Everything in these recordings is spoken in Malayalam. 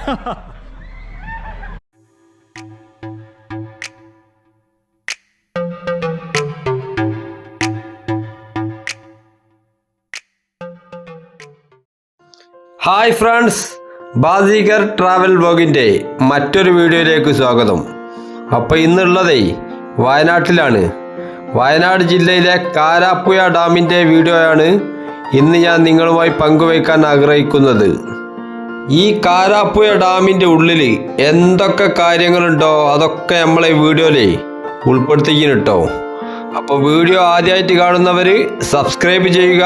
ഹായ് ഫ്രണ്ട്സ്, ബാസിഗർ ട്രാവൽ വ്ലോഗിൻ്റെ മറ്റൊരു വീഡിയോയിലേക്ക് സ്വാഗതം. അപ്പോൾ ഇന്നുള്ളതേ വയനാട്ടിലാണ്. വയനാട് ജില്ലയിലെ കാരാപ്പുഴ ഡാമിൻ്റെ വീഡിയോയാണ് ഇന്ന് ഞാൻ നിങ്ങളുമായി പങ്കുവയ്ക്കാൻ ആഗ്രഹിക്കുന്നത്. ഈ കാരാപ്പുഴ ഡാമിൻ്റെ ഉള്ളിൽ എന്തൊക്കെ കാര്യങ്ങളുണ്ടോ അതൊക്കെ നമ്മളെ വീഡിയോയിൽ ഉൾപ്പെടുത്തിക്കുന്നു കേട്ടോ. അപ്പോൾ വീഡിയോ ആദ്യമായിട്ട് കാണുന്നവർ സബ്സ്ക്രൈബ് ചെയ്യുക,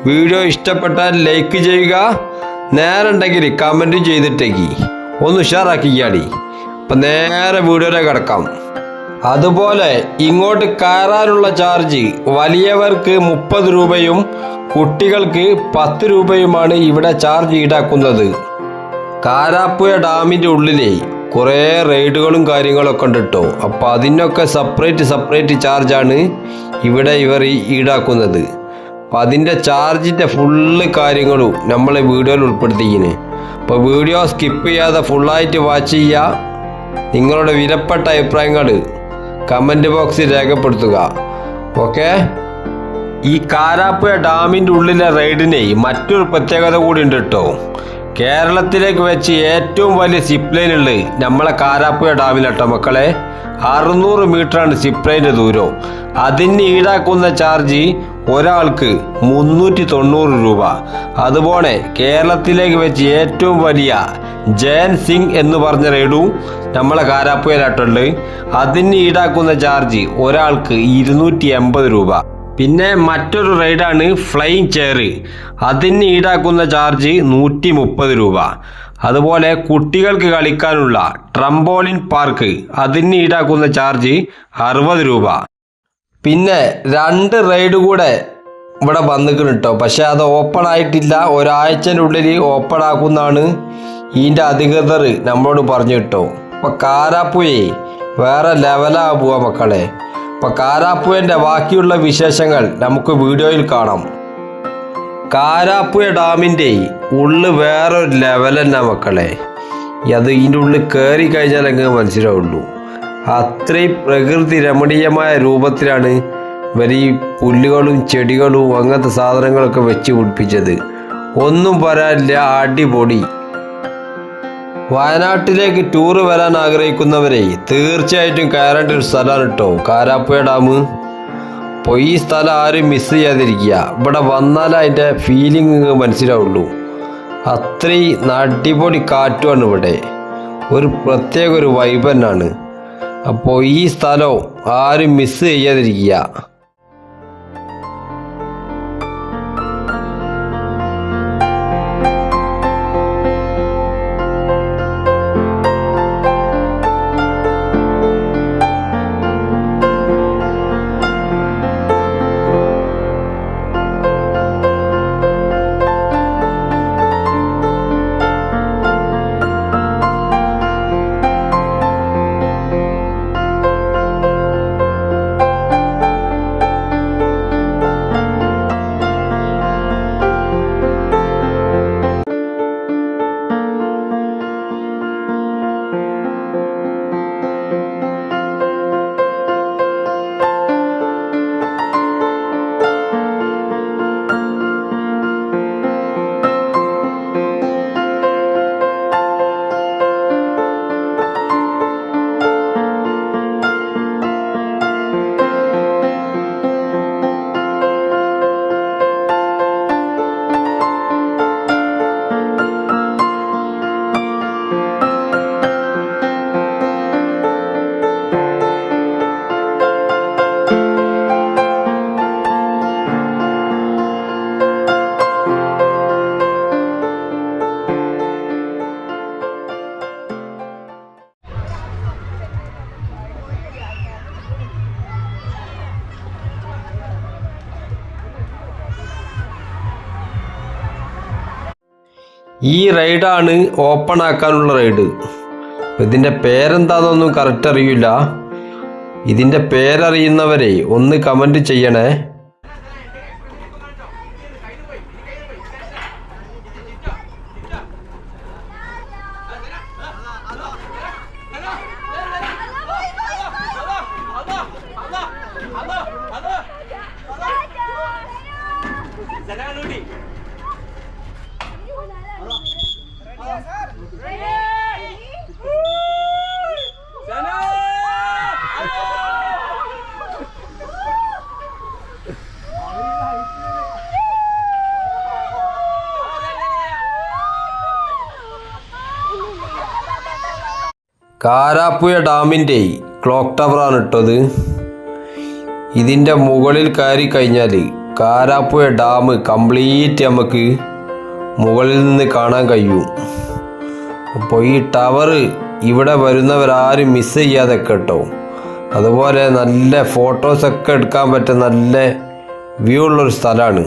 വീഡിയോ ഇഷ്ടപ്പെട്ടാൽ ലൈക്ക് ചെയ്യുക, നേരുണ്ടെങ്കിൽ കമൻറ്റ് ചെയ്തിട്ടേക്ക് ഒന്ന് ഉഷാറാക്കിയാടി. അപ്പം നേരെ വീഡിയോയിലേക്ക് കിടക്കാം. അതുപോലെ ഇങ്ങോട്ട് കയറാനുള്ള ചാർജ് വലിയവർക്ക് 30 രൂപയും കുട്ടികൾക്ക് 10 രൂപയുമാണ് ഇവിടെ ചാർജ് ഈടാക്കുന്നത്. കാരാപ്പുഴ ഡാമിൻ്റെ ഉള്ളിലേ കുറേ റൈഡുകളും കാര്യങ്ങളൊക്കെ ഉണ്ട് കേട്ടോ. അപ്പോൾ അതിനൊക്കെ സെപ്പറേറ്റ് ചാർജാണ് ഇവിടെ ഇവർ ഈടാക്കുന്നത്. അപ്പം അതിൻ്റെ ചാർജിൻ്റെ ഫുള്ള് കാര്യങ്ങളും നമ്മളെ വീഡിയോയിൽ ഉൾപ്പെടുത്തിക്കുന്നു. അപ്പോൾ വീഡിയോ സ്കിപ്പ് ചെയ്യാതെ ഫുള്ളായിട്ട് വാച്ച് ചെയ്യുക. നിങ്ങളുടെ വിലപ്പെട്ട അഭിപ്രായങ്ങൾ കമൻറ്റ് ബോക്സിൽ രേഖപ്പെടുത്തുക. ഓക്കെ. ഈ കാരാപ്പുഴ ഡാമിൻ്റെ ഉള്ളിലെ റൈഡിന് മറ്റൊരു പ്രത്യേകത കൂടി ഉണ്ട് കേട്ടോ. കേരളത്തിലേക്ക് വെച്ച് ഏറ്റവും വലിയ സിപ്പ് ലൈൻ ഉള്ളത് നമ്മളെ കാരാപ്പുഴ ഡാമിലാട്ടോ മക്കളെ. 600 മീറ്ററാണ് സിപ്പ് ലൈൻ്റെ ദൂരം. അതിന് ഈടാക്കുന്ന ചാർജ് ഒരാൾക്ക് 390 രൂപ. അതുപോലെ കേരളത്തിലേക്ക് വെച്ച് ഏറ്റവും വലിയ ജയൻ സിംഗ് എന്ന് പറഞ്ഞ റൈഡും നമ്മളെ കാരാപ്പുഴയിലാട്ടുണ്ട്. അതിന് ഈടാക്കുന്ന ചാർജ് ഒരാൾക്ക് 280 രൂപ. പിന്നെ മറ്റൊരു റൈഡാണ് ഫ്ലൈയിങ് ചെയർ. അതിന് ഈടാക്കുന്ന ചാർജ് 130 രൂപ. അതുപോലെ കുട്ടികൾക്ക് കളിക്കാനുള്ള ട്രംപോളിൻ പാർക്ക് അതിന് ഈടാക്കുന്ന ചാർജ് 60 രൂപ. പിന്നെ 2 റൈഡ് കൂടെ ഇവിടെ വന്നിക്കണം കേട്ടോ. പക്ഷെ അത് ഓപ്പൺ ആയിട്ടില്ല. ഒരാഴ്ചൻ്റെ ഉള്ളിൽ ഓപ്പൺ ആക്കുന്നതാണ് ഇതിൻ്റെ അധികൃതർ നമ്മളോട് പറഞ്ഞു കേട്ടോ. അപ്പോൾ കാരാപ്പുഴയെ വേറെ ലെവലാ പോവാ മക്കളെ. അപ്പോൾ കാരാപ്പുഴൻ്റെ ബാക്കിയുള്ള വിശേഷങ്ങൾ നമുക്ക് വീഡിയോയിൽ കാണാം. കാരാപ്പുഴ ഡാമിൻ്റെ ഉള്ളിൽ വേറൊരു ലെവൽ തന്നെ മക്കളെ. അത് ഇതിൻ്റെ ഉള്ളിൽ കയറി കഴിഞ്ഞാൽ എങ്ങനെ മനസ്സിലാവുള്ളൂ. അത്രയും പ്രകൃതി രമണീയമായ രൂപത്തിലാണ് ഇവർ ഈ പുല്ലുകളും ചെടികളും അങ്ങനത്തെ സാധനങ്ങളൊക്കെ വെച്ച് പിടിപ്പിച്ചത്. ഒന്നും പറയാനില്ല, അടിപൊളി. വയനാട്ടിലേക്ക് ടൂറ് വരാൻ ആഗ്രഹിക്കുന്നവരെ തീർച്ചയായിട്ടും കയറേണ്ട ഒരു സ്ഥലമാണ് കേട്ടോ കാരാപ്പുഴ ഡാം. അപ്പോൾ ഈ സ്ഥലം ആരും മിസ് ചെയ്യാതിരിക്കുക. ഇവിടെ വന്നാൽ അതിൻ്റെ ഫീലിംഗ് മനസ്സിലാവുള്ളൂ. അത്രയും അടിപൊളി കാറ്റുമാണ് ഇവിടെ. ഒരു പ്രത്യേക ഒരു വൈബ് തന്നെയാണ്. അപ്പോൾ ഈ സ്ഥലം ആരും മിസ് ചെയ്യാതിരിക്കുക. ഈ റൈഡാണ് ഓപ്പൺ ആക്കാനുള്ള റൈഡ്. ഇതിൻ്റെ പേരെന്താണെന്നൊന്നും കറക്റ്റ് അറിയില്ല. ഇതിൻ്റെ പേരറിയുന്നവരെ ഒന്ന് കമൻറ്റ് ചെയ്യണേ. കാരാപ്പുഴ ഡാമിൻ്റെ ക്ലോക്ക് ടവറാണ് ഇട്ടത്. ഇതിൻ്റെ മുകളിൽ കയറി കഴിഞ്ഞാൽ കാരാപ്പുഴ ഡാം കംപ്ലീറ്റ് നമുക്ക് മുകളിൽ നിന്ന് കാണാൻ കഴിയും. അപ്പോൾ ഈ ടവർ ഇവിടെ വരുന്നവരാരും മിസ് ചെയ്യാതെ കേട്ടോ. അതുപോലെ നല്ല ഫോട്ടോസൊക്കെ എടുക്കാൻ പറ്റുന്ന നല്ല വ്യൂ ഉള്ളൊരു സ്ഥലമാണ്.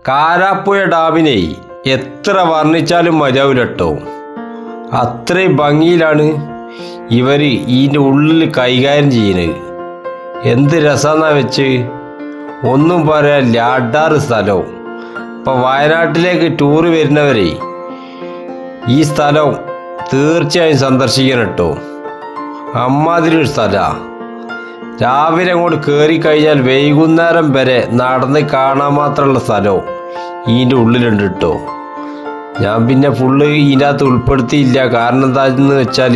കാരാപ്പുഴ ഡാമിനെ എത്ര വർണ്ണിച്ചാലും മതിയാവില്ല കേട്ടോ. അത്രയും ഭംഗിയിലാണ് ഇവർ ഇതിൻ്റെ ഉള്ളിൽ കൈകാര്യം ചെയ്യുന്നത്. എന്ത് രസമെന്നാ വെച്ച് ഒന്നും പറയാനില്ല. അഡാറ് സ്ഥലവും. ഇപ്പം വയനാട്ടിലേക്ക് ടൂറ് വരുന്നവരെ ഈ സ്ഥലം തീർച്ചയായും സന്ദർശിക്കണം കേട്ടോ. അമ്മാതിരി ഒരു സ്ഥലമാണ്. രാവിലെ അങ്ങോട്ട് കയറി കഴിഞ്ഞാൽ വൈകുന്നേരം വരെ നടന്ന് കാണാൻ മാത്രമുള്ള സ്ഥലവും ഇതിൻ്റെ ഉള്ളിലുണ്ട് കേട്ടോ. ഞാൻ പിന്നെ ഫുള്ള് ഇതിൻ്റെ അകത്ത് ഉൾപ്പെടുത്തിയില്ല. കാരണം എന്താണെന്ന് വെച്ചാൽ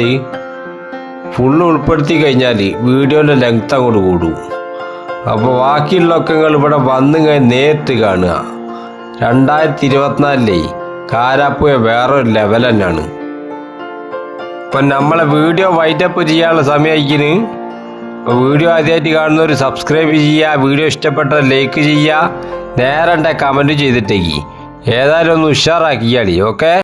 ഫുള്ള് ഉൾപ്പെടുത്തി കഴിഞ്ഞാൽ വീഡിയോൻ്റെ ലെങ്ത് അങ്ങോട്ട് കൂടും. അപ്പോൾ ബാക്കിയുള്ളതൊക്കെ നിങ്ങൾ ഇവിടെ വന്നു കഴിഞ്ഞ് നേരിട്ട് കാണുക. 2024 കാരാപ്പുഴ വേറൊരു ലെവൽ തന്നെയാണ്. ഇപ്പം നമ്മളെ വീഡിയോ വൈൻഡപ്പ് ചെയ്യാനുള്ള സമയമായിരിക്കുന്നു. അപ്പോൾ വീഡിയോ ആദ്യമായിട്ട് കാണുന്നവർ സബ്സ്ക്രൈബ് ചെയ്യുക, വീഡിയോ ഇഷ്ടപ്പെട്ടാൽ ലൈക്ക് ചെയ്യുക, നേരെ കമൻറ്റ് ചെയ്തിട്ടേക്ക് ഏതായാലും ഒന്ന് ഉഷാറാക്കിയാളി. ഓക്കെ.